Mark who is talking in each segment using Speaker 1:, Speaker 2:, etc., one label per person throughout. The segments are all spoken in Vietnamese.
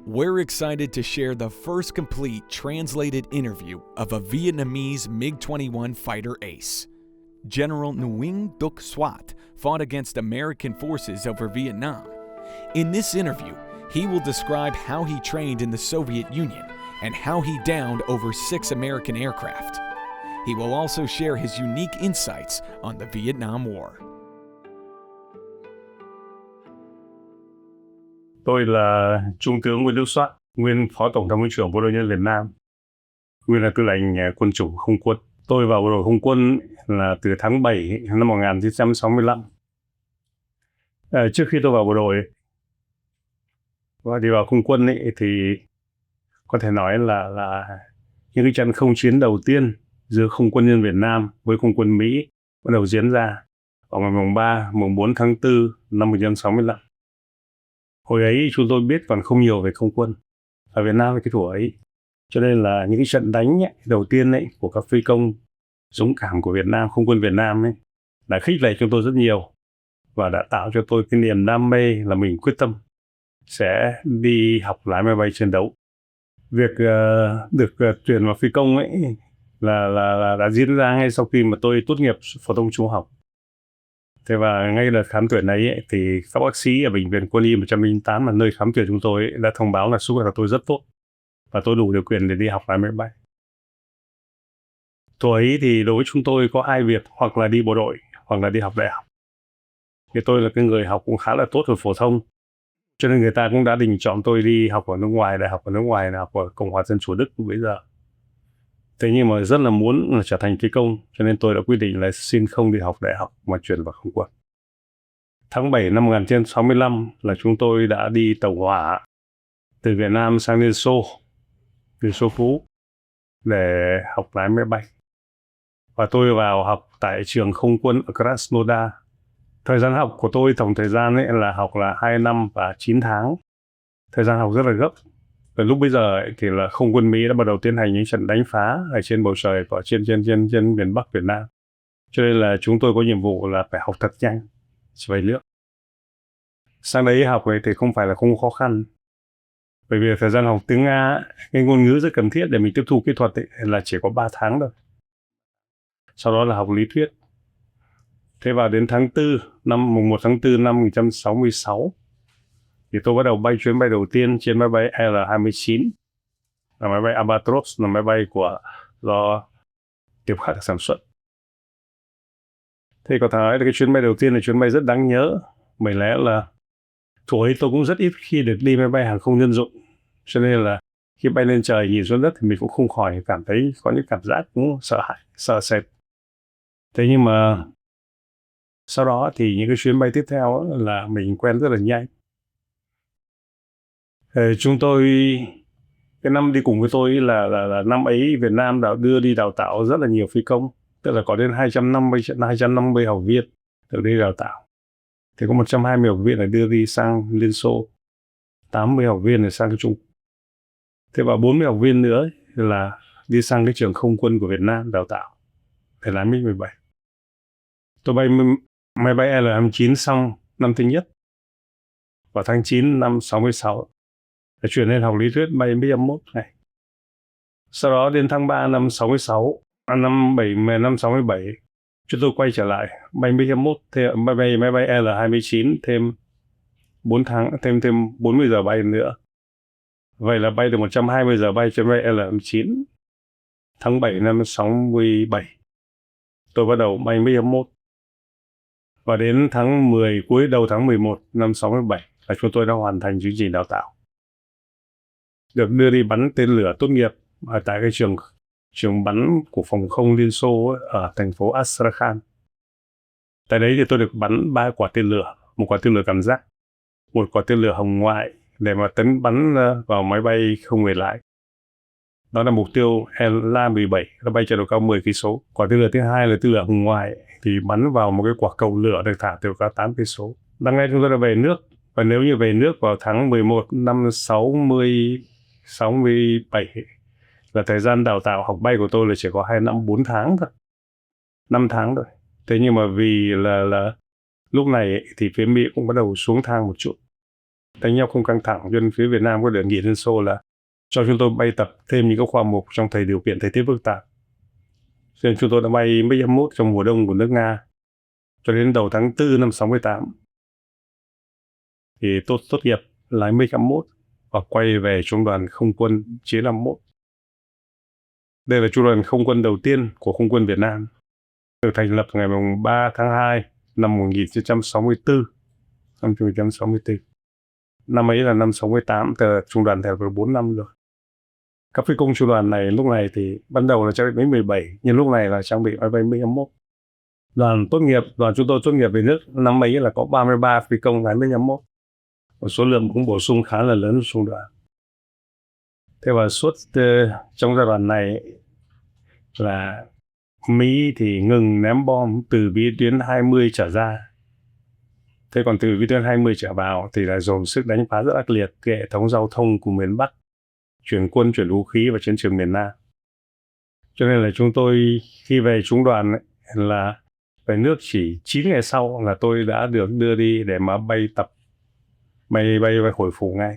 Speaker 1: We're excited to share the first complete translated interview of a Vietnamese MiG-21 fighter ace. General Nguyen Duc Soat fought against American forces over Vietnam. In this interview, he will describe how he trained in the Soviet Union and how he downed over 6 American aircraft. He will also share his unique insights on the Vietnam War.
Speaker 2: Tôi là Trung tướng Nguyễn Duc Soat, nguyên Phó Tổng tham mưu trưởng Bộ đội Nhân Việt Nam, nguyên là tư lệnh quân chủng không quân. Tôi vào bộ đội không quân là từ tháng 7 năm 1965. Trước khi tôi vào bộ đội và đi vào không quân thì có thể nói là những cái trận không chiến đầu tiên giữa không quân nhân Việt Nam với không quân Mỹ bắt đầu diễn ra vào ngày mùng 3, mùng 4 tháng 4 năm 1965. Hồi ấy chúng tôi biết còn không nhiều về không quân ở Việt Nam cái thủ ấy. Cho nên là những cái trận đánh đầu tiên của các phi công dũng cảm của Việt Nam, không quân Việt Nam đã khích lệ chúng tôi rất nhiều và đã tạo cho tôi cái niềm đam mê là mình quyết tâm sẽ đi học lái máy bay chiến đấu. Việc được tuyển vào phi công là đã diễn ra ngay sau khi mà tôi tốt nghiệp phổ thông trung học. Thế và ngay đợt khám tuyển ấy thì các bác sĩ ở bệnh viện Quân y 108 là nơi khám tuyển chúng tôi đã thông báo là sức khỏe của tôi rất tốt và tôi đủ điều kiện để đi học lái máy bay. Tuổi ấy thì đối với chúng tôi có 2 việc, hoặc là đi bộ đội hoặc là đi học đại học. Thì tôi là cái người học cũng khá là tốt ở phổ thông, cho nên người ta cũng đã định chọn tôi đi học ở nước ngoài, đại học ở nước ngoài là học ở Cộng hòa Dân chủ Đức bây giờ. Thế nhưng mà rất là muốn trở thành phi công, cho nên tôi đã quyết định là xin không đi học đại học mà chuyển vào không quân. Tháng 7 năm 1965 là chúng tôi đã đi tàu hỏa từ Việt Nam sang Liên Xô Phú để học lái máy bay. Và tôi vào học tại trường không quân ở Krasnodar. Thời gian học của tôi tổng thời gian là học là 2 năm và 9 tháng. Thời gian học rất là gấp. Và lúc bây giờ thì là không quân Mỹ đã bắt đầu tiến hành những trận đánh phá ở trên bầu trời của trên miền Bắc Việt Nam. Cho nên là chúng tôi có nhiệm vụ là phải học thật nhanh về nước. Sang đấy học thì không phải là không khó khăn. Bởi vì thời gian học tiếng Nga, cái ngôn ngữ rất cần thiết để mình tiếp thu kỹ thuật là chỉ có 3 tháng thôi. Sau đó là học lý thuyết. Thế vào đến tháng 4, mùng 1 tháng 4 năm 1966, thì tôi bắt đầu bay chuyến bay đầu tiên trên máy bay L-29, là máy bay Albatros, là máy bay do Tiệp Khắc sản xuất. Thế có thể nói là cái chuyến bay đầu tiên là chuyến bay rất đáng nhớ, bởi lẽ là tuổi tôi cũng rất ít khi được đi máy bay hàng không dân dụng, cho nên là khi bay lên trời nhìn xuống đất thì mình cũng không khỏi cảm thấy có những cảm giác cũng sợ hãi, sợ sệt. Thế nhưng mà sau đó thì những cái chuyến bay tiếp theo là mình quen rất là nhanh. Chúng tôi, cái năm đi cùng với tôi là năm ấy Việt Nam đã đưa đi đào tạo rất là nhiều phi công, tức là có đến 250 học viên được đi đào tạo. Thì có 120 học viên là đưa đi sang Liên Xô, 80 học viên là sang cái Trung. Thế và 40 học viên nữa là đi sang cái trường không quân của Việt Nam đào tạo để lái MiG-17. Tôi bay máy bay L-29 xong năm thứ nhất vào tháng 9 năm 66 để chuyển lên học lý thuyết bay MiG-21 này. Sau đó đến tháng 3 năm 66, năm 67, chúng tôi quay trở lại bay MiG-21, máy bay L-29 thêm 4 tháng, thêm 40 giờ bay nữa. Vậy là bay được 120 giờ bay trên bay L-29. Tháng 7 năm 67, tôi bắt đầu bay MiG-21. Và đến đầu tháng 11 năm 67 là chúng tôi đã hoàn thành chương trình đào tạo. Được đưa đi bắn tên lửa tốt nghiệp ở tại cái trường bắn của phòng không Liên Xô ở thành phố Astrakhan. Tại đấy thì tôi được bắn 3 quả tên lửa, một quả tên lửa cảm giác, một quả tên lửa hồng ngoại để mà bắn vào máy bay không người lái. Đó là mục tiêu La-17, nó bay chạy độ cao 10 cây số. Quả tên lửa thứ hai là tên lửa hồng ngoại thì bắn vào một cái quả cầu lửa được thả từ độ cao 8 cây số. Đang ngay chúng tôi đã về nước, và nếu như về nước vào tháng 11 năm 67 là thời gian đào tạo học bay của tôi là chỉ có 2 năm 4 tháng thôi, 5 tháng thôi. Thế nhưng mà vì là lúc này thì phía Mỹ cũng bắt đầu xuống thang một chút. đánh nhau không căng thẳng, cho nên phía Việt Nam có đề nghị Liên Xô là cho chúng tôi bay tập thêm những cái khoa mục trong điều kiện thời tiết phức tạp. Cho nên chúng tôi đã bay MiG-21 trong mùa đông của nước Nga cho đến đầu tháng 4 năm 68. Thì tốt nghiệp lái MiG-21 và quay về trung đoàn không quân chiến 51. Đây là trung đoàn không quân đầu tiên của không quân Việt Nam, được thành lập ngày 3 tháng 2 năm 1964. Năm 1964. Năm ấy là năm 68, từ trung đoàn theo được 4 năm rồi. Các phi công trung đoàn này lúc này thì ban đầu là trang bị máy 17, nhưng lúc này là trang bị máy bay MiG-21. Đoàn chúng tôi tốt nghiệp về nước năm ấy là có 33 phi công lái MiG-21. Một số lượng cũng bổ sung khá là lớn trung đoàn. Thế và suốt trong giai đoạn này là Mỹ thì ngừng ném bom từ vĩ tuyến 20 trở ra. Thế còn từ vĩ tuyến 20 trở vào thì là dồn sức đánh phá rất ác liệt cái hệ thống giao thông của miền Bắc, chuyển quân, chuyển vũ khí vào chiến trường miền Nam. Cho nên là chúng tôi khi về trung đoàn ấy, là về nước chỉ 9 ngày sau là tôi đã được đưa đi để mà bay tập, bay hồi phục ngay.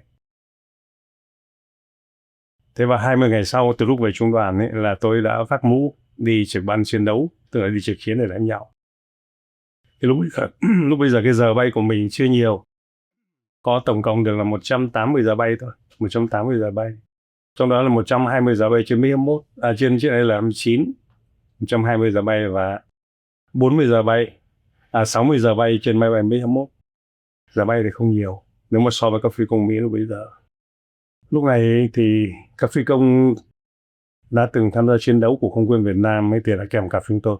Speaker 2: Thế và 20 ngày sau từ lúc về trung đoàn ấy, là tôi đã vác mũ đi trực ban chiến đấu, tức là đi trực chiến để đánh nhau. Thì lúc bây giờ cái giờ bay của mình chưa nhiều, có tổng cộng được là 180 giờ bay thôi, 180 giờ bay. Trong đó là 120 giờ bay trên MiG-21, trên chiếc này là M9, 120 giờ bay và 40 giờ bay, 60 giờ bay trên máy bay MiG-21. Giờ bay thì không nhiều, nếu mà so với các phi công Mỹ lúc bây giờ. Lúc này thì các phi công đã từng tham gia chiến đấu của không quân Việt Nam ấy thì đã kèm cặp chúng tôi.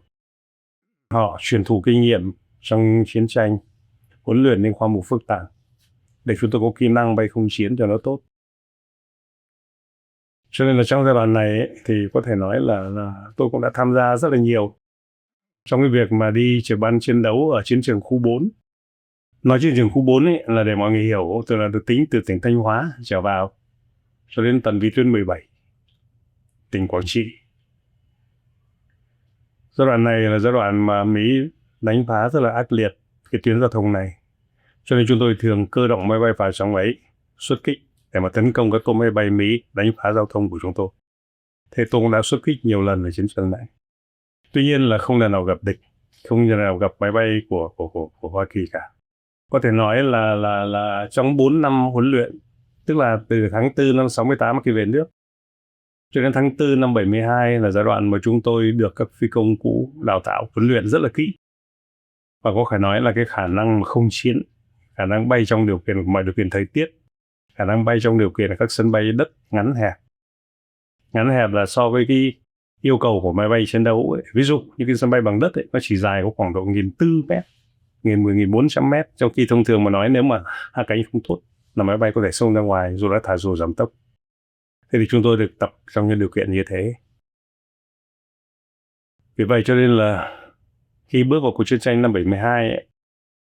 Speaker 2: Họ truyền thụ kinh nghiệm trong chiến tranh, huấn luyện những khoa mục phức tạp để chúng tôi có kỹ năng bay không chiến cho nó tốt. Cho nên là trong giai đoạn này ấy, thì có thể nói là tôi cũng đã tham gia rất là nhiều trong cái việc mà đi trực ban chiến đấu ở chiến trường khu 4. Nói chiến trường khu 4 ấy là để mọi người hiểu, tức là được tính từ tỉnh Thanh Hóa trở vào cho đến tận vĩ tuyến 17, tỉnh Quảng Trị. Giai đoạn này là giai đoạn mà Mỹ đánh phá rất là ác liệt cái tuyến giao thông này. Cho nên chúng tôi thường cơ động máy bay phá sóng ấy xuất kích để mà tấn công các tôm máy bay Mỹ đánh phá giao thông của chúng tôi. Thế tôi cũng đã xuất kích nhiều lần ở chiến trường này. Tuy nhiên là không lần nào gặp địch, không lần nào gặp máy bay của Hoa Kỳ cả. Có thể nói là trong 4 năm huấn luyện, tức là từ tháng 4 năm 68 khi về nước cho đến tháng 4 năm 72 là giai đoạn mà chúng tôi được các phi công cũ đào tạo huấn luyện rất là kỹ. Và có thể nói là cái khả năng không chiến, khả năng bay trong điều kiện mọi điều kiện thời tiết, khả năng bay trong điều kiện các sân bay đất ngắn hẹp. Ngắn hẹp là so với cái yêu cầu của máy bay chiến đấu ấy. Ví dụ như cái sân bay bằng đất ấy, nó chỉ dài có khoảng độ 1.400 mét, 1.400 mét, trong khi thông thường mà nói nếu mà hạ cánh không tốt là máy bay có thể xông ra ngoài dù đã thả dù giảm tốc. Thế thì chúng tôi được tập trong những điều kiện như thế. Vì vậy cho nên là khi bước vào cuộc chiến tranh năm 72 ấy,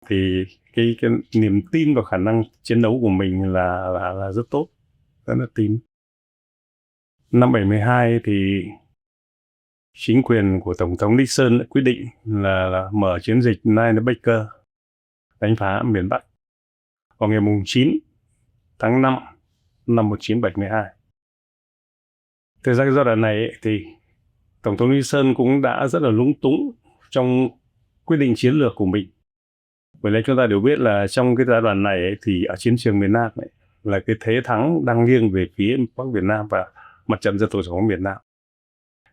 Speaker 2: thì cái niềm tin vào khả năng chiến đấu của mình là rất tốt, rất là tin. Năm 72 thì chính quyền của Tổng thống Nixon quyết định là mở chiến dịch Nine Baker đánh phá miền Bắc vào ngày 9 tháng 5 năm 1972. Thời gian giai đoạn này ấy, thì Tổng thống Nixon cũng đã rất là lúng túng trong quyết định chiến lược của mình. Bởi lẽ chúng ta đều biết là trong cái giai đoạn này ấy, thì ở chiến trường miền Nam ấy, là cái thế thắng đang nghiêng về phía Bắc Việt Nam và Mặt trận Dân tộc Giải phóng miền Nam.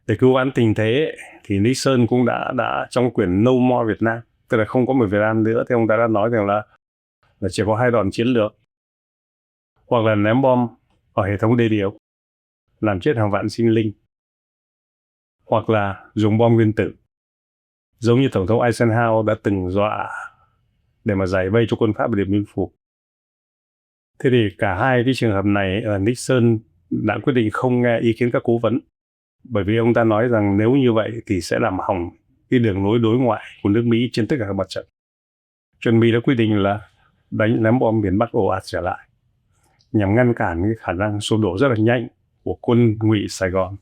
Speaker 2: Để cứu vãn tình thế ấy, thì Nixon cũng đã trong quyển No More Việt Nam, tức là không có một Việt Nam nữa, thì ông ta đã nói rằng là chỉ có 2 đòn chiến lược, hoặc là ném bom ở hệ thống đê điều làm chết hàng vạn sinh linh, hoặc là dùng bom nguyên tử, giống như Tổng thống Eisenhower đã từng dọa để mà giải vây cho quân Pháp ở Điện Biên Phủ. Thế thì cả hai cái trường hợp này Nixon đã quyết định không nghe ý kiến các cố vấn, bởi vì ông ta nói rằng nếu như vậy thì sẽ làm hỏng cái đường lối đối ngoại của nước Mỹ trên tất cả các mặt trận. Cho nên Mỹ đã quyết định là ném bom miền Bắc ồ ạt trở lại nhằm ngăn cản cái khả năng sụp đổ rất là nhanh của quân ngụy Sài Gòn.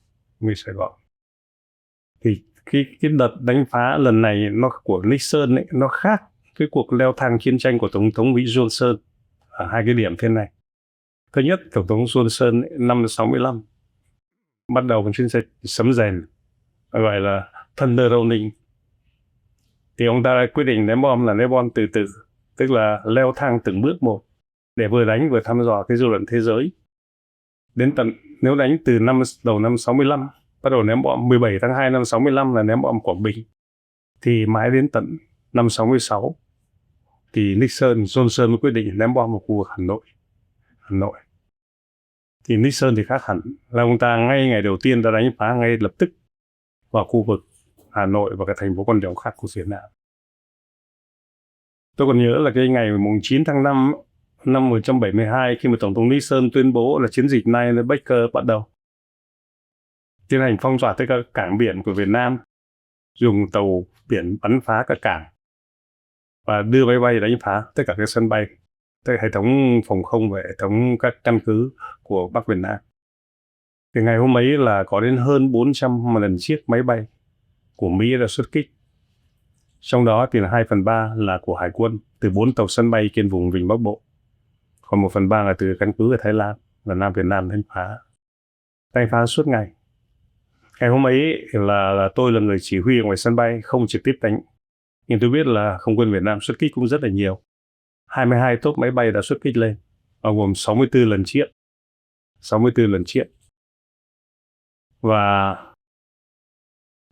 Speaker 2: Thì cái đợt đánh phá lần này nó của Nixon ấy, nó khác cái cuộc leo thang chiến tranh của Tổng thống Mỹ Johnson ở hai cái điểm thế này. Thứ nhất, Tổng thống Johnson năm 65 bắt đầu một chiến dịch sấm rền gọi là Thunder Rolling. Thì ông ta đã quyết định ném bom từ từ, tức là leo thang từng bước một để vừa đánh vừa thăm dò cái dư luận thế giới. Đến tận nếu đánh từ đầu năm 65 bắt đầu ném bom 17 tháng 2 năm 65 là ném bom Quảng Bình, thì mãi đến tận năm 66 thì Johnson mới quyết định ném bom vào khu vực Hà Nội. Thì Nixon thì khác hẳn, là ông ta ngay ngày đầu tiên đã đánh phá ngay lập tức vào khu vực Hà Nội và các thành phố con đèo khác của Việt Nam. Tôi còn nhớ là cái ngày 9 tháng 5 năm 1972 khi mà Tổng thống Nixon tuyên bố là chiến dịch Nine Baker bắt đầu. Tiến hành phong tỏa tất cả các cảng biển của Việt Nam, dùng tàu biển bắn phá các cảng và đưa máy bay đánh phá tất cả các sân bay, tất cả hệ thống phòng không và hệ thống các căn cứ của Bắc Việt Nam. Thì ngày hôm ấy là có đến hơn 400 lần chiếc máy bay của Mỹ đã xuất kích. Trong đó thì là 2/3 là của Hải quân từ 4 tàu sân bay trên vùng Vịnh Bắc Bộ. Còn 1/3 là từ căn cứ ở Thái Lan và Nam Việt Nam đánh phá suốt ngày. Ngày hôm ấy là tôi là người chỉ huy ở ngoài sân bay, không trực tiếp đánh. Nhưng tôi biết là không quân Việt Nam xuất kích cũng rất là nhiều. 22 tốp máy bay đã xuất kích lên, bao gồm 64 lần chiếc. 64 lần chiếc. Và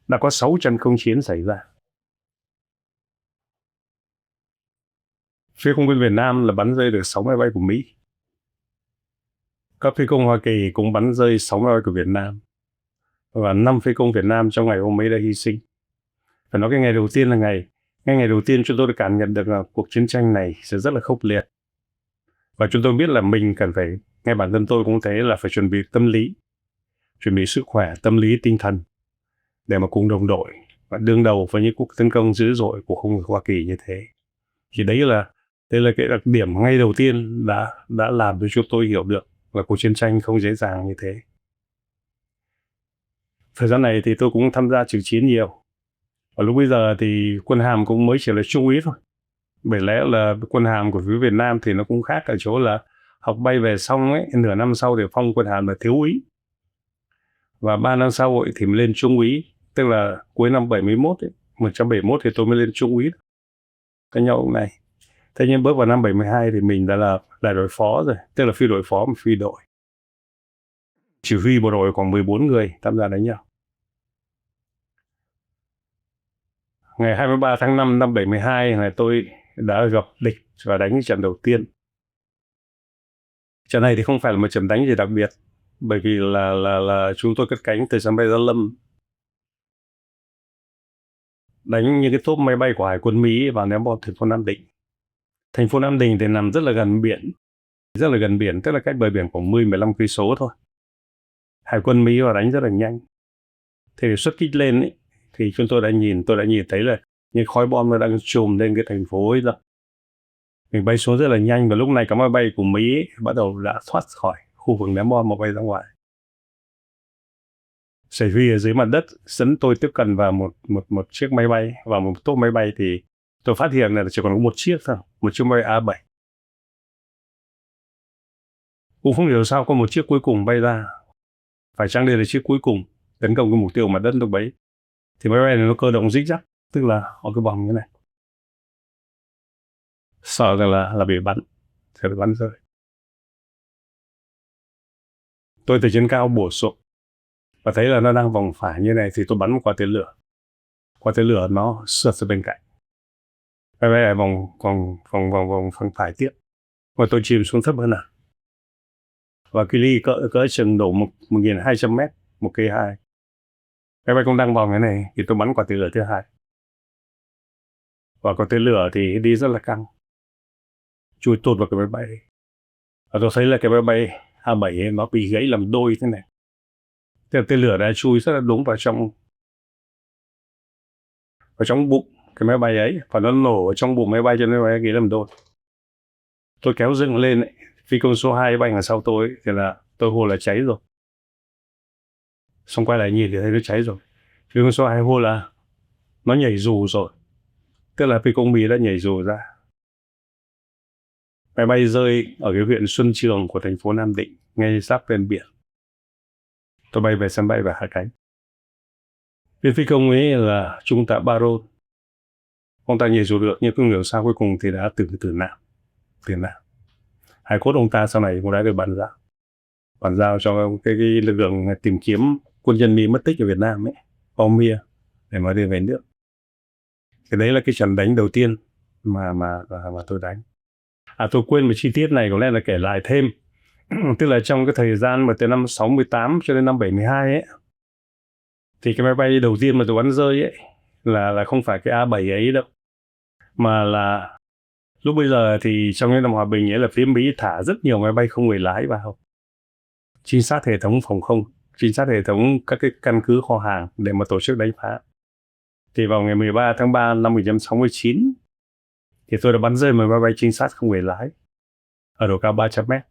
Speaker 2: đã có 6 trận không chiến xảy ra. Phía không quân Việt Nam là bắn rơi được 6 máy bay của Mỹ. Các phi công Hoa Kỳ cũng bắn rơi 6 máy bay của Việt Nam. Và 5 phi công Việt Nam trong ngày hôm ấy đã hy sinh. Phải nói cái ngày đầu tiên là ngay ngày đầu tiên chúng tôi đã cảm nhận được là cuộc chiến tranh này sẽ rất là khốc liệt. Và chúng tôi biết là mình cần phải, ngay bản thân tôi cũng thế, là phải chuẩn bị tâm lý, chuẩn bị sức khỏe, tâm lý, tinh thần để mà cùng đồng đội và đương đầu với những cuộc tấn công dữ dội của không quân Hoa Kỳ như thế. Thì đây là cái đặc điểm ngay đầu tiên đã làm cho chúng tôi hiểu được là cuộc chiến tranh không dễ dàng như thế. Thời gian này thì tôi cũng tham gia trực chiến nhiều. Và lúc bây giờ thì quân hàm cũng mới chỉ là trung úy thôi. Bởi lẽ là quân hàm của phía Việt Nam thì nó cũng khác ở chỗ là học bay về xong ấy, nửa năm sau thì phong quân hàm là thiếu úy. Và 3 năm sau ấy thì mới lên trung úy. Tức là cuối năm 1971 thì tôi mới lên trung úy. Cái nhau này. Thế nhưng bước vào năm 72 thì mình đã là đại đội phó rồi. Tức là phi đội phó và phi đội. Chỉ huy bộ đội khoảng 14 người tham gia đánh nhau. Ngày 23 tháng 5 năm 72 này tôi đã gặp địch và đánh trận đầu tiên. Trận này thì không phải là một trận đánh gì đặc biệt, bởi vì là chúng tôi cất cánh từ sân bay Gia Lâm, đánh những cái tốp máy bay của Hải quân Mỹ và ném bom thành phố Nam Định. Thành phố Nam Định thì nằm rất là gần biển, tức là cách bờ biển khoảng 10-15 cây số thôi. Hải quân Mỹ vào đánh rất là nhanh. Thì xuất kích lên ấy, thì tôi đã nhìn thấy là những khói bom nó đang trùm lên cái thành phố ấy rồi. Mình bay xuống rất là nhanh và lúc này các máy bay của Mỹ bắt đầu đã thoát khỏi khu vực ném bom mà bay ra ngoài. Chỉ huy ở dưới mặt đất dẫn tôi tiếp cận vào một chiếc máy bay, vào một tốp máy bay thì tôi phát hiện là chỉ còn có một chiếc thôi, một chiếc máy bay A7. Cũng không hiểu sao có một chiếc cuối cùng bay ra. Phải chăng đây là chiếc cuối cùng tấn công cái mục tiêu mặt đất lúc bấy. Thì máy bay này nó cơ động rích rắc, tức là họ cứ vòng như này. Sợ rằng là bị bắn, sẽ bị bắn rơi. Tôi từ trên cao bổ sung và thấy là nó đang vòng phải như này thì tôi bắn một quả tên lửa. Quả tên lửa nó sượt ra bên cạnh. Máy bay vòng phải tiếp. Và tôi chìm xuống thấp hơn nào. Và cái ly cỡ chừng đổ 1.200 mét, một cây 2. Máy bay cũng đang vòng cái này thì tôi bắn quả tên lửa thứ hai. Và quả tên lửa thì đi rất là căng, chui tụt vào cái máy bay. Và tôi thấy là cái máy bay A7 ấy, nó bị gãy làm đôi thế này. Thế là tên lửa đã chui rất là đúng vào trong bụng cái máy bay ấy, và nó nổ ở trong bụng máy bay cho nên máy bay gãy làm đôi. Tôi kéo dựng lên ấy, phi công số 2 bay ở sau tôi ấy, thì là tôi hô là cháy rồi. Xong quay lại nhìn thì thấy nó cháy rồi. Phi công số 2 hô là nó nhảy dù rồi. Tức là phi công Mỹ đã nhảy dù ra. Máy bay rơi ở cái huyện Xuân Trường của thành phố Nam Định, ngay giáp ven biển. Tôi bay về sân bay và hạ cánh. Viên phi công ấy là Trung tá Baron. Ông ta nhảy dù được nhưng không hiểu sao cuối cùng thì đã tử nạn. Hài cốt ông ta sau này cũng đã được bàn giao cho cái lực lượng tìm kiếm quân nhân Mỹ mất tích ở Việt Nam ấy, OMIA, để mà đưa về nước. Thì đấy là cái trận đánh đầu tiên mà tôi đánh. Tôi quên một chi tiết này, có lẽ là kể lại thêm. Tức là trong cái thời gian mà từ năm 68 cho đến năm 72 ấy, thì cái máy bay đầu tiên mà tôi bắn rơi ấy là không phải cái A7 ấy đâu, mà là lúc bây giờ thì trong cái năm hòa bình ấy là phía Mỹ thả rất nhiều máy bay không người lái vào, trinh sát hệ thống phòng không, trinh sát hệ thống các cái căn cứ kho hàng để mà tổ chức đánh phá. Thì vào ngày 13 tháng 3 năm 1969 thì tôi đã bắn rơi một máy bay trinh sát không người lái ở độ cao 300 mét.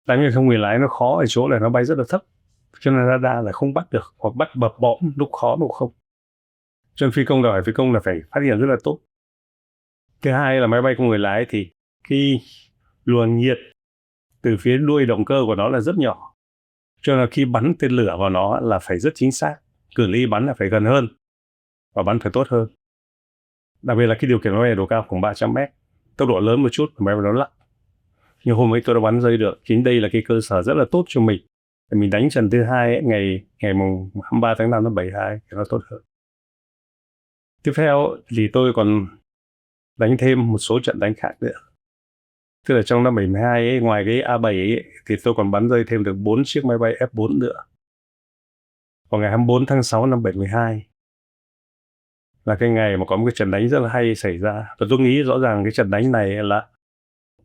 Speaker 2: Đánh người không người lái nó khó ở chỗ là nó bay rất là thấp, cho nên radar là không bắt được, hoặc bắt bập bõm lúc khó lúc không. Cho nên phi công là phải phát hiện rất là tốt. Thứ hai là máy bay không người lái thì cái luồng nhiệt từ phía đuôi động cơ của nó là rất nhỏ, cho nên khi bắn tên lửa vào nó là phải rất chính xác, cự ly bắn là phải gần hơn và bắn phải tốt hơn. Đặc biệt là cái điều khiển máy bay độ cao khoảng 300 mét, tốc độ lớn một chút máy bay nó lặn. Nhưng hôm ấy tôi đã bắn rơi được. Chính đây là cái cơ sở rất là tốt cho mình. Để mình đánh trận thứ hai ấy, ngày mùng 23 tháng 5 năm 72 thì nó tốt hơn. Tiếp theo thì tôi còn đánh thêm một số trận đánh khác nữa. Tức là trong năm 72 ấy, ngoài cái A7 ấy, thì tôi còn bắn rơi thêm được 4 chiếc máy bay F4 nữa. Vào ngày 24 tháng 6 năm 72 là cái ngày mà có một cái trận đánh rất là hay xảy ra. Và tôi nghĩ rõ ràng cái trận đánh này là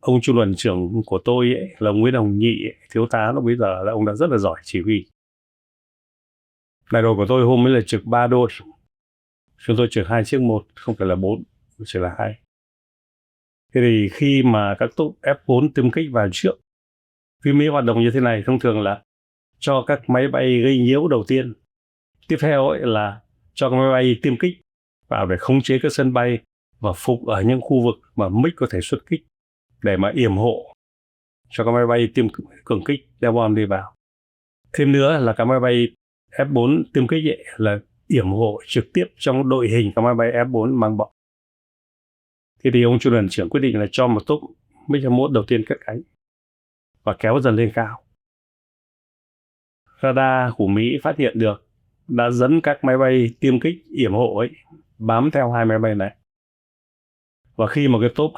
Speaker 2: ông trung đoàn trưởng của tôi ấy, là Nguyễn Hồng Nhị, thiếu tá lúc bây giờ là ông đã rất là giỏi chỉ huy. Đại đội của tôi hôm ấy là trực 3 đôi. Chúng tôi trực 2 chiếc một, không phải là 4, chỉ là 2. Thế thì khi mà các tốp F4 tiêm kích vào trước, phía Mỹ hoạt động như thế này thông thường là cho các máy bay gây nhiễu đầu tiên. Tiếp theo ấy là cho các máy bay tiêm kích vào để khống chế các sân bay và phục ở những khu vực mà MiG có thể xuất kích để mà yểm hộ cho các máy bay tiêm cường kích đeo bom đi vào. Thêm nữa là các máy bay F4 tiêm kích ấy là yểm hộ trực tiếp trong đội hình các máy bay F4 mang bom. Thế thì ông trung đoàn trưởng quyết định là cho một tốp MiG-21 đầu tiên cất cánh và kéo dần lên cao. Radar của Mỹ phát hiện được, đã dẫn các máy bay tiêm kích yểm hộ ấy bám theo hai máy bay này. Và khi mà cái tốp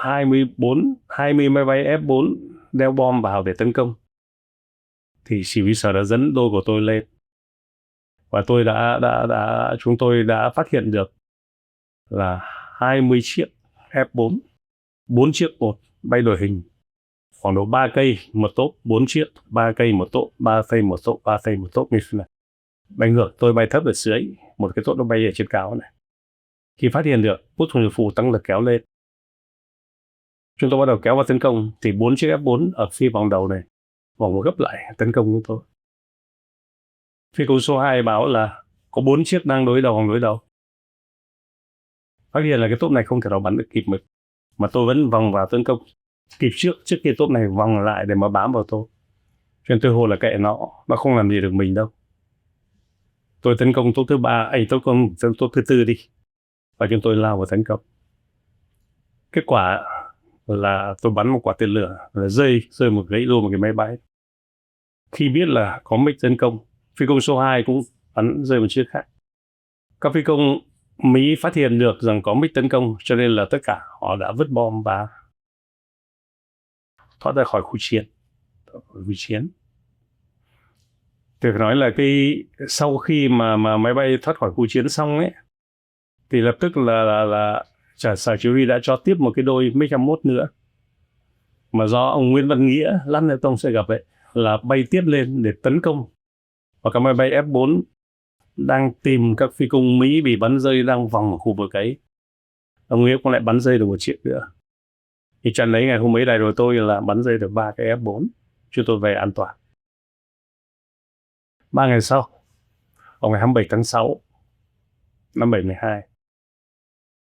Speaker 2: 20 máy bay F4 đeo bom vào để tấn công, thì chỉ huy sở đã dẫn đôi của tôi lên. Và chúng tôi đã phát hiện được là 20 chiếc F4, 4 chiếc một bay đội hình, khoảng độ 3 cây một tốp, 4 chiếc, 3 cây một tốp, 3 cây một tốp, 3 cây một tốp như thế này. Bay ngược, tôi bay thấp ở dưới, một cái tốp nó bay ở trên cao này. Khi phát hiện được, bút thùng phù tăng lực kéo lên. Chúng tôi bắt đầu kéo vào tấn công, thì 4 chiếc F4 ở phi vòng đầu này vòng gấp lại tấn công chúng tôi. Phi công số 2 báo là có 4 chiếc đang đối đầu. Phát hiện là cái tốp này không thể nào bắn được kịp mà tôi vẫn vòng vào tấn công kịp trước khi tốp này vòng lại để mà bám vào tôi. Cho nên tôi hô là kệ nó không làm gì được mình đâu. Tôi tấn công tốp thứ 3, tốp thứ 4 đi. Và chúng tôi lao vào tấn công. Kết quả là tôi bắn một quả tên lửa, là rơi một gãy luôn một cái máy bay. Khi biết là có MiG tấn công, phi công số 2 cũng bắn rơi một chiếc khác. Các phi công Mỹ phát hiện được rằng có MiG tấn công, cho nên là tất cả họ đã vứt bom và thoát ra khỏi khu chiến. Thì phải nói là sau khi mà máy bay thoát khỏi khu chiến xong ấy, thì lập tức là sở chỉ huy đã cho tiếp một cái đôi MiG-21 nữa, mà do ông Nguyễn Văn Nghĩa lát nữa tôi sẽ gặp ấy, là bay tiếp lên để tấn công. Và các máy bay F4 đang tìm các phi công Mỹ bị bắn rơi đang vòng ở khu vực ấy. Ông Nghĩa cũng lại bắn rơi được một chiếc nữa. Thì trận đấy ngày hôm ấy đại đội tôi là bắn rơi được 3 cái F4, chúng tôi về an toàn. 3 ngày sau, vào ngày 27 tháng 6 năm 72,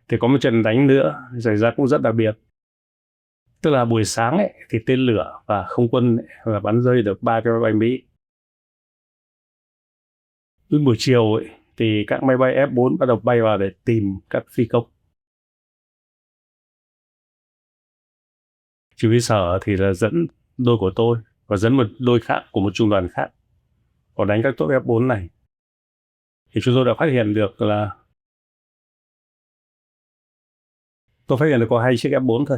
Speaker 2: thì có một trận đánh nữa xảy ra cũng rất đặc biệt. Tức là buổi sáng ấy, thì tên lửa và không quân ấy, là bắn rơi được 3 cái máy bay Mỹ. Đến buổi chiều ấy, thì các máy bay F4 bắt đầu bay vào để tìm các phi công. Chỉ huy sở thì là dẫn đôi của tôi và dẫn một đôi khác của một trung đoàn khác vào đánh các tốp F4 này. Thì chúng tôi đã phát hiện được là tôi phát hiện được có 2 chiếc F4 thôi.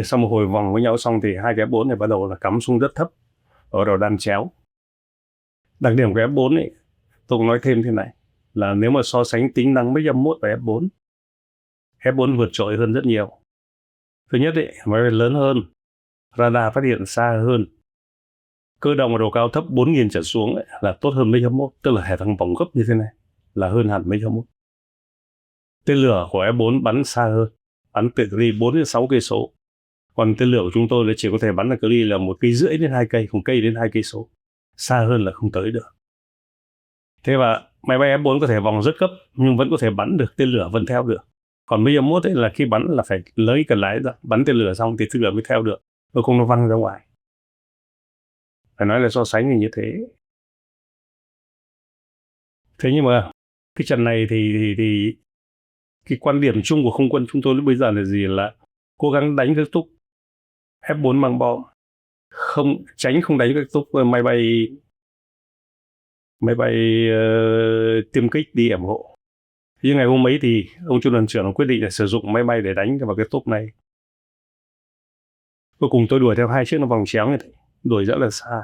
Speaker 2: Sau một hồi vòng với nhau xong thì 2 cái F4 này bắt đầu là cắm xuống rất thấp và bắt đầu đan chéo. Đặc điểm của F4 ấy, tôi cũng nói thêm thế này, là nếu mà so sánh tính năng MiG-21 và F4, F4 vượt trội hơn rất nhiều. Thứ nhất ấy, máy bay lớn hơn, radar phát hiện xa hơn, cơ động ở độ cao thấp 4.000 trở xuống ấy, là tốt hơn MiG-21, tức là hệ thống vòng gấp như thế này là hơn hẳn MiG-21. Tên lửa của F4 bắn xa hơn, bắn từ cự ly 4 đến 6 cây số. Còn tên lửa của chúng tôi là chỉ có thể bắn được cự ly là 1,5 cây đến 2 cây, không cây đến 2 cây số. Xa hơn là không tới được. Thế và máy bay F4 có thể vòng rất cấp nhưng vẫn có thể bắn được, tên lửa vẫn theo được. Còn MiG-21 ấy là khi bắn là phải lấy cần lái ra, bắn tên lửa xong thì tên lửa mới theo được, nếu không nó văng ra ngoài. Phải nói là so sánh thì như thế. Thế nhưng mà cái trận này thì cái quan điểm chung của không quân chúng tôi lúc bây giờ là gì, là cố gắng đánh các túp F4 mang bom, không đánh các túp máy bay tiêm kích đi ủng hộ. Nhưng ngày hôm ấy thì ông trung đoàn trưởng quyết định là sử dụng máy bay để đánh vào cái túp này. Cuối cùng tôi đuổi theo 2 chiếc nó vòng chéo như thế, đuổi rất là xa.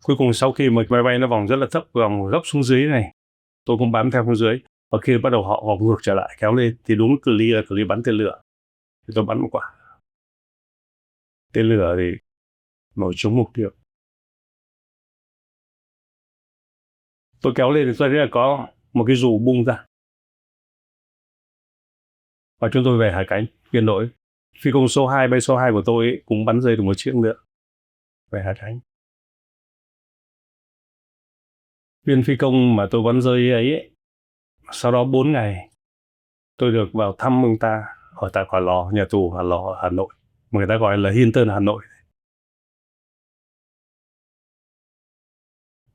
Speaker 2: Cuối cùng sau khi một máy bay nó vòng rất là thấp, vòng gấp xuống dưới này, tôi cũng bám theo xuống dưới. Và khi bắt đầu họ vòng ngược trở lại kéo lên thì đúng cự ly bắn tên lửa. Thì tôi bắn một quả. Tên lửa thì nổ trúng mục tiêu. Tôi kéo lên thì tôi thấy là có một cái dù bung ra. Và chúng tôi về hạ cánh, biên đội. Phi công số 2, bay số 2 của tôi ấy, cũng bắn rơi được một chiếc nữa. Về hạ cánh. Viên phi công mà tôi bắn rơi ấy, sau đó 4 ngày, tôi được vào thăm ông ta ở tại Hỏa Lò, nhà tù Hỏa Lò ở Hà Nội. Người ta gọi là Hinton Hà Nội.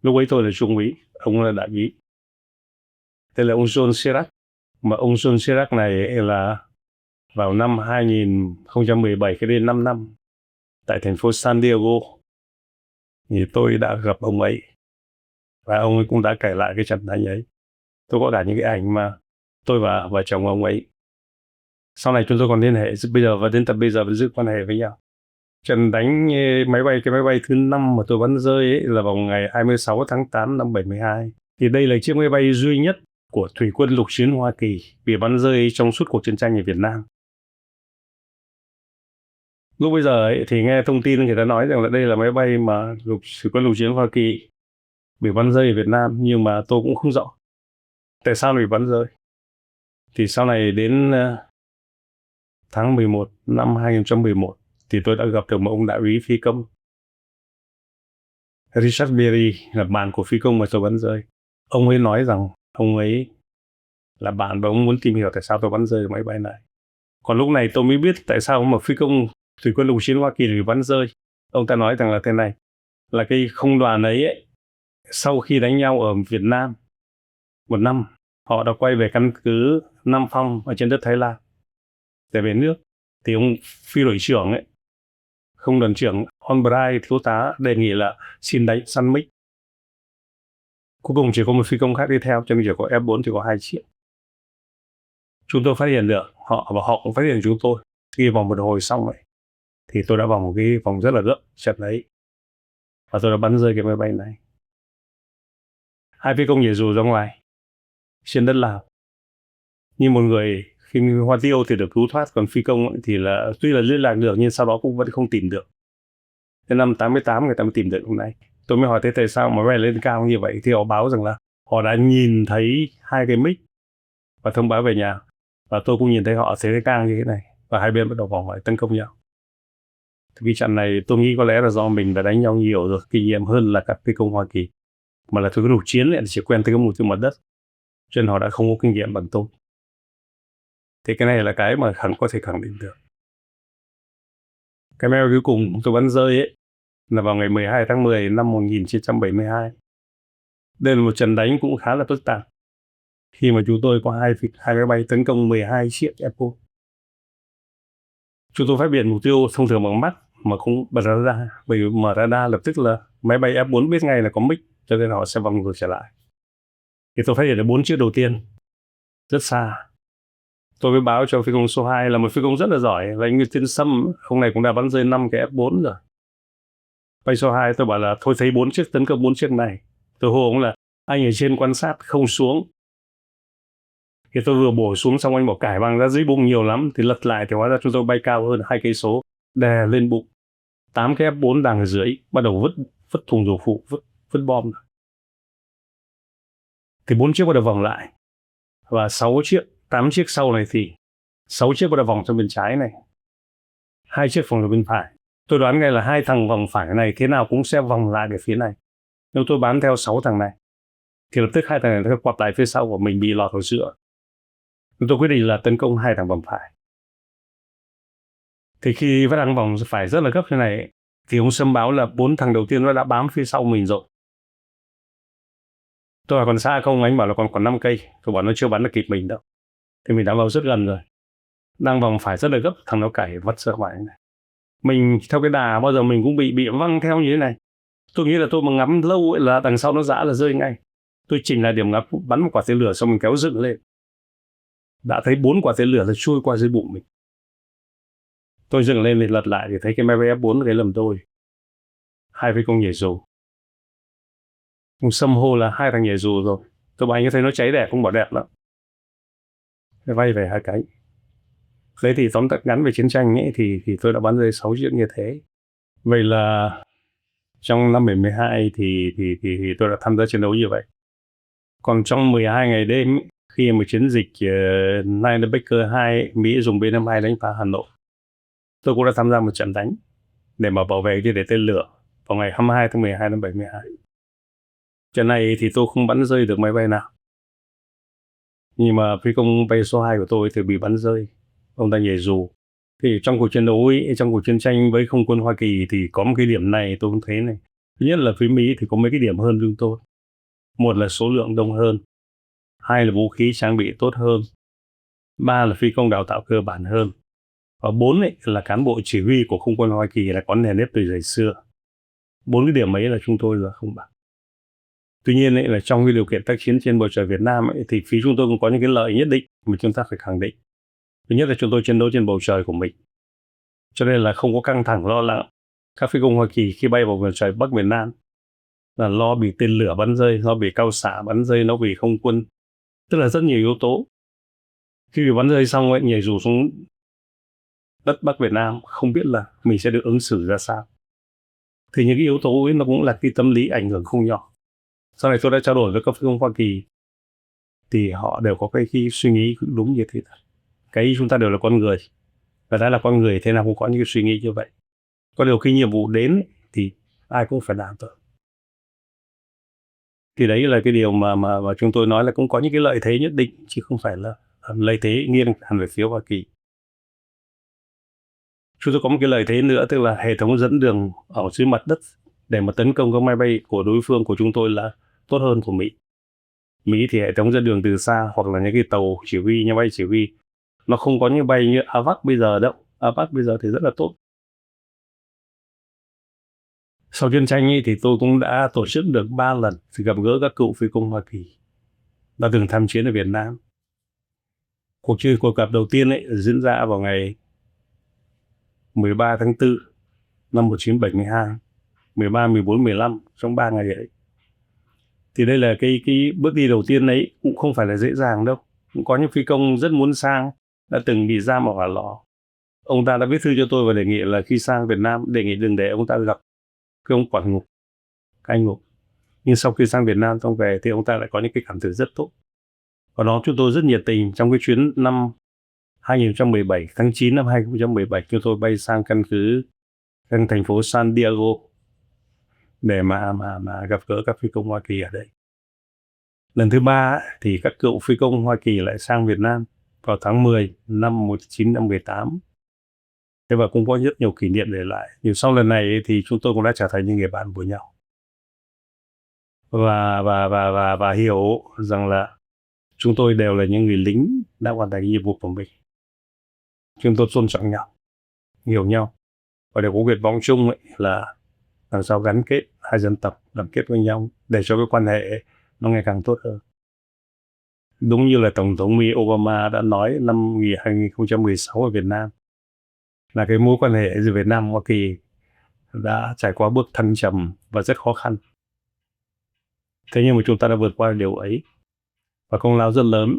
Speaker 2: Lúc ấy tôi là trung úy, ông là đại úy. Tên là ông John Chirac. Mà ông John Chirac này là vào năm 2017, cái đến 5 năm, tại thành phố San Diego, thì tôi đã gặp ông ấy. Và ông ấy cũng đã kể lại cái trận đánh ấy. Tôi có cả những cái ảnh mà tôi và vợ chồng ông ấy. Sau này chúng tôi còn liên hệ, bây giờ và đến tận bây giờ vẫn giữ quan hệ với nhau. Trận đánh cái máy bay thứ 5 mà tôi bắn rơi ấy là vào ngày 26 tháng 8 năm 72. Thì đây là chiếc máy bay duy nhất của Thủy quân lục chiến Hoa Kỳ bị bắn rơi trong suốt cuộc chiến tranh ở Việt Nam. Lúc bây giờ ấy, thì nghe thông tin người ta nói rằng là đây là máy bay mà Thủy quân lục chiến Hoa Kỳ bị bắn rơi ở Việt Nam, nhưng mà tôi cũng không rõ tại sao bị bắn rơi. Thì sau này đến tháng 11 năm 2011 thì tôi đã gặp được một ông đại úy phi công Richard Berry, là bạn của phi công mà tôi bắn rơi. Ông ấy nói rằng ông ấy là bạn và ông muốn tìm hiểu tại sao tôi bắn rơi máy bay này. Còn lúc này tôi mới biết tại sao mà phi công Thủy quân lục chiến Hoa Kỳ bị bắn rơi. Ông ta nói rằng là thế này, là cái không đoàn ấy, sau khi đánh nhau ở Việt Nam 1 năm, họ đã quay về căn cứ Nam Phong ở trên đất Thái Lan để về nước. Thì ông phi đội trưởng ấy, không đoàn trưởng Albright, thiếu tá, đề nghị là xin đánh săn MiG. Cuối cùng chỉ có một phi công khác đi theo, cho nên chỉ có F4 chỉ có 2 chiếc. Chúng tôi phát hiện được họ và họ cũng phát hiện chúng tôi. Khi vòng một hồi xong ấy, thì tôi đã vòng một cái vòng rất là gấp trận đấy. Và tôi đã bắn rơi cái máy bay này. 2 phi công nhảy dù ra ngoài trên đất Lào. Như một người khi Hoa Tiêu thì được cứu thoát, còn phi công thì là tuy là liên lạc được nhưng sau đó cũng vẫn không tìm được. Đến năm 88 người ta mới tìm được hôm nay. Tôi mới hỏi thế tại sao máy bay lên cao như vậy, thì họ báo rằng là họ đã nhìn thấy 2 cái MiG và thông báo về nhà. Và tôi cũng nhìn thấy họ thấy cái càng như thế này. Và hai bên bắt đầu vòng lại tấn công nhau. Thì cái trận này tôi nghĩ có lẽ là do mình đã đánh nhau nhiều rồi, kinh nghiệm hơn là các phi công Hoa Kỳ. Mà là Thủy quân lục chiến chỉ quen tới cái mục tiêu mặt đất, cho nên họ đã không có kinh nghiệm bằng tôi. Thì cái này là cái mà có thể khẳng định được. Cái máy bay cuối cùng tôi bắn rơi ấy là vào ngày 12 tháng 10 năm 1972. Đây là một trận đánh cũng khá là phức tạp. Khi mà chúng tôi có hai máy bay tấn công 12 chiếc F-4. Chúng tôi phát hiện mục tiêu thông thường bằng mắt mà không bật radar, bởi vì mở radar lập tức là máy bay F-4 biết ngay là có mic, cho nên họ sẽ vòng ngược trở lại. Thì tôi phát hiện được 4 chiếc đầu tiên rất xa. Tôi mới báo cho phi công số 2 là một phi công rất là giỏi, là anh Nguyễn Tiến Sâm, ông này cũng đã bắn rơi 5 cái F-4 rồi. Bay số 2 tôi bảo là thôi thấy 4 chiếc tấn công 4 chiếc này. Tôi hô ông là anh ở trên quan sát không xuống. Thì tôi vừa bổ xuống xong anh bảo cải bằng ra dưới bụng nhiều lắm, thì lật lại thì hóa ra chúng tôi bay cao hơn 2 cây số, đè lên bụng. 8 cái F-4 đang ở dưới, bắt đầu vứt thùng dầu phụ, vứt bom. Thì 4 chiếc bắt đầu vòng lại. Và 8 chiếc sau này thì 6 chiếc bắt đầu vòng sang bên trái này. 2 chiếc vòng sang bên phải. Tôi đoán ngay là 2 thằng vòng phải này thế nào cũng sẽ vòng lại về phía này. Nếu tôi bám theo 6 thằng này, thì lập tức 2 thằng này nó quặp lại phía sau của mình bị lọt vào giữa. Tôi quyết định là tấn công 2 thằng vòng phải. Thì khi vẫn đang vòng phải rất là gấp thế này, thì ông Sâm báo là 4 thằng đầu tiên nó đã bám phía sau mình rồi. Tôi hỏi còn xa không, anh bảo là còn 5 cây. Tôi bảo nó chưa bắn được kịp mình đâu. Thì mình đã vào rất gần rồi. Đang vòng phải rất là gấp, thằng nó cày vắt ra ngoài này. Mình theo cái đà bao giờ mình cũng bị văng theo như thế này. Tôi nghĩ là tôi mà ngắm lâu ấy là đằng sau nó giã là rơi ngay. Tôi chỉnh lại điểm ngắm, bắn một quả tên lửa xong mình kéo dựng lên. Đã thấy 4 quả tên lửa là chui qua dưới bụng mình. Tôi dựng lên thì lật lại thì thấy cái máy bay F-4 cái lầm tôi. 2 phi công nhảy dù. Ông Sâm hô là 2 thằng nhảy dù rồi. Tôi bảo anh có thấy nó cháy đẹp không? Bảo đẹp lắm. Cái bay về 2 cánh. Thế thì tóm tắt ngắn về chiến tranh ấy thì tôi đã bắn rơi 6 chiếc như thế. Vậy là trong năm 72 thì tôi đã tham gia chiến đấu như vậy. Còn trong 12 ngày đêm khi mà chiến dịch Linebacker 2 Mỹ dùng B-52 đánh phá Hà Nội, tôi cũng đã tham gia một trận đánh để mà bảo vệ địa tên lửa vào ngày 22 tháng 12 năm 72. Trận này thì tôi không bắn rơi được máy bay nào. Nhưng mà phi công bay số 2 của tôi thì bị bắn rơi. Ông ta nhảy dù. Thì trong cuộc chiến đấu ấy, trong cuộc chiến tranh với không quân Hoa Kỳ thì có một cái điểm này tôi cũng thấy này. Thứ nhất là phía Mỹ thì có mấy cái điểm hơn chúng tôi. Một là số lượng đông hơn. 2 là vũ khí trang bị tốt hơn. 3 là phi công đào tạo cơ bản hơn. Và 4 ấy là cán bộ chỉ huy của không quân Hoa Kỳ là có nền nếp từ ngày xưa. 4 cái điểm ấy là chúng tôi là không bằng. Tuy nhiên ấy, là trong cái điều kiện tác chiến trên bầu trời Việt Nam ấy, thì phía chúng tôi cũng có những cái lợi nhất định mà chúng ta phải khẳng định. Thứ nhất là chúng tôi chiến đấu trên bầu trời của mình. Cho nên là không có căng thẳng lo lắng. Các phi công Hoa Kỳ khi bay vào bầu trời Bắc Việt Nam là lo bị tên lửa bắn rơi, lo bị cao xạ bắn rơi, nó bị không quân. Tức là rất nhiều yếu tố. Khi bị bắn rơi xong ấy, nhảy dù xuống đất Bắc Việt Nam không biết là mình sẽ được ứng xử ra sao. Thì những cái yếu tố ấy nó cũng là cái tâm lý ảnh hưởng không nhỏ. Sau này tôi đã trao đổi với các phi công Hoa Kỳ thì họ đều có cái suy nghĩ đúng như thế. Cái chúng ta đều là con người. Và đã là con người thế nào cũng có những cái suy nghĩ như vậy. Có điều khi nhiệm vụ đến thì ai cũng phải làm thôi. Thì đấy là cái điều mà chúng tôi nói là cũng có những cái lợi thế nhất định chứ không phải là lợi thế nghiêng hẳn về phía Hoa Kỳ. Chúng tôi có một cái lợi thế nữa, tức là hệ thống dẫn đường ở dưới mặt đất để mà tấn công các máy bay của đối phương của chúng tôi là tốt hơn của Mỹ. Mỹ thì hệ thống dẫn đường từ xa hoặc là những cái tàu chỉ huy, nhà bay chỉ huy nó không có những bay như AVAX bây giờ đâu. AVAX bây giờ thì rất là tốt. Sau chiến tranh ấy, thì tôi cũng đã tổ chức được 3 lần gặp gỡ các cựu phi công Hoa Kỳ đã từng tham chiến ở Việt Nam. Cuộc gặp đầu tiên ấy diễn ra vào ngày 13 tháng 4 năm 1972, 13, 14, 15 trong 3 ngày ấy. Thì đây là cái bước đi đầu tiên ấy cũng không phải là dễ dàng đâu. Cũng có những phi công rất muốn sang, đã từng bị giam ở Hỏa Lò. Ông ta đã viết thư cho tôi và đề nghị là khi sang Việt Nam đề nghị đừng để ông ta gặp cái ông quản ngục, cai ngục. Nhưng sau khi sang Việt Nam xong về thì ông ta lại có những cái cảm tưởng rất tốt. Và đó chúng tôi rất nhiệt tình. Trong cái chuyến năm 2017, tháng 9 năm 2017, chúng tôi bay sang căn cứ thành phố San Diego để mà gặp gỡ các phi công Hoa Kỳ ở đây. Lần thứ 3 thì các cựu phi công Hoa Kỳ lại sang Việt Nam vào tháng 10 năm 1918. Thế và cũng có rất nhiều kỷ niệm để lại. Nhưng sau lần này thì chúng tôi cũng đã trở thành những người bạn của nhau. Và hiểu rằng là chúng tôi đều là những người lính đã hoàn thành nhiệm vụ của mình. Chúng tôi tôn trọng nhau, hiểu nhau. Và đều có nguyện vọng chung là làm sao gắn kết hai dân tộc, đoàn kết với nhau để cho cái quan hệ nó ngày càng tốt hơn. Đúng như là Tổng thống Mỹ Obama đã nói năm 2016 ở Việt Nam, là cái mối quan hệ giữa Việt Nam và Hoa Kỳ đã trải qua bước thăng trầm và rất khó khăn. Thế nhưng mà chúng ta đã vượt qua điều ấy. Và công lao rất lớn,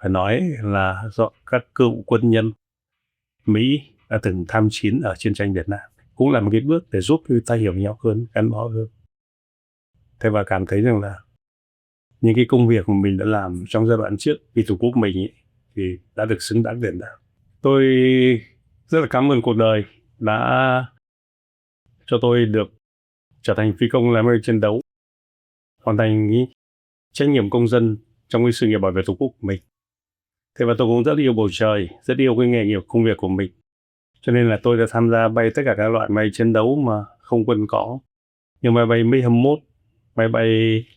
Speaker 2: phải nói là do các cựu quân nhân Mỹ đã từng tham chiến ở chiến tranh Việt Nam. Cũng là một cái bước để giúp chúng ta hiểu nhau hơn, gắn bó hơn. Thế và cảm thấy rằng là những cái công việc mà mình đã làm trong giai đoạn trước vì Tổ quốc mình thì đã được xứng đáng đền đáp. Tôi rất là cảm ơn cuộc đời đã cho tôi được trở thành phi công làm nơi chiến đấu, hoàn thành cái trách nhiệm công dân trong cái sự nghiệp bảo vệ Tổ quốc của mình. Thế và tôi cũng rất yêu bầu trời, rất yêu cái nghề nghiệp công việc của mình. Cho nên là tôi đã tham gia bay tất cả các loại máy chiến đấu mà không quân có. Như máy bay MiG-21, máy bay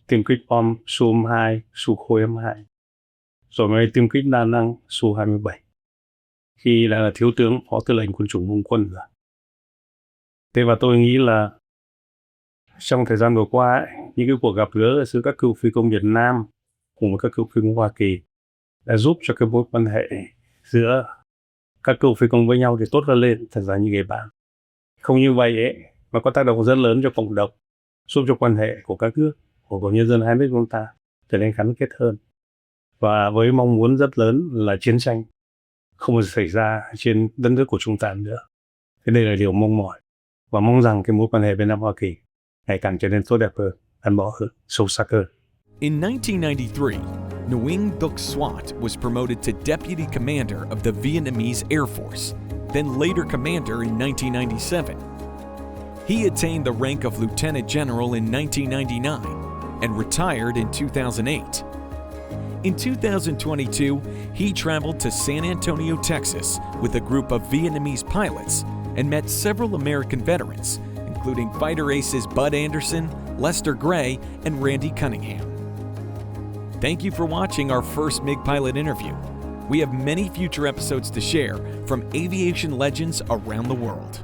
Speaker 2: tiêm kích bom Su-22, Sukhoi 22, rồi máy bay tiêm kích đa năng Su-27. Khi đã là thiếu tướng phó tư lệnh quân chủng không quân rồi. Thế và tôi nghĩ là trong thời gian vừa qua những cái cuộc gặp gỡ giữa các cựu phi công Việt Nam cùng với các cựu phi công Hoa Kỳ đã giúp cho cái mối quan hệ giữa các cựu phi công với nhau thì tốt hơn lên, thật ra như người bạn. Không như vậy mà có tác động rất lớn cho cộng đồng, giúp cho quan hệ của các nước, của nhân dân hai nước chúng ta trở nên gắn kết hơn. Và với mong muốn rất lớn là chiến tranh không bao giờ xảy ra trên đất nước của chúng ta nữa. Thế đây là điều mong mỏi và mong rằng cái mối quan hệ Việt Nam Hoa Kỳ ngày càng trở nên tốt đẹp hơn, gắn bó hơn, sâu sắc hơn.
Speaker 1: In 1993, Nguyen Duc Swat was promoted to Deputy Commander of the Vietnamese Air Force, then later Commander in 1997. He attained the rank of Lieutenant General in 1999 and retired in 2008. In 2022, he traveled to San Antonio, Texas with a group of Vietnamese pilots and met several American veterans, including fighter aces Bud Anderson, Lester Gray, and Randy Cunningham. Thank you for watching our first MiG pilot interview. We have many future episodes to share from aviation legends around the world.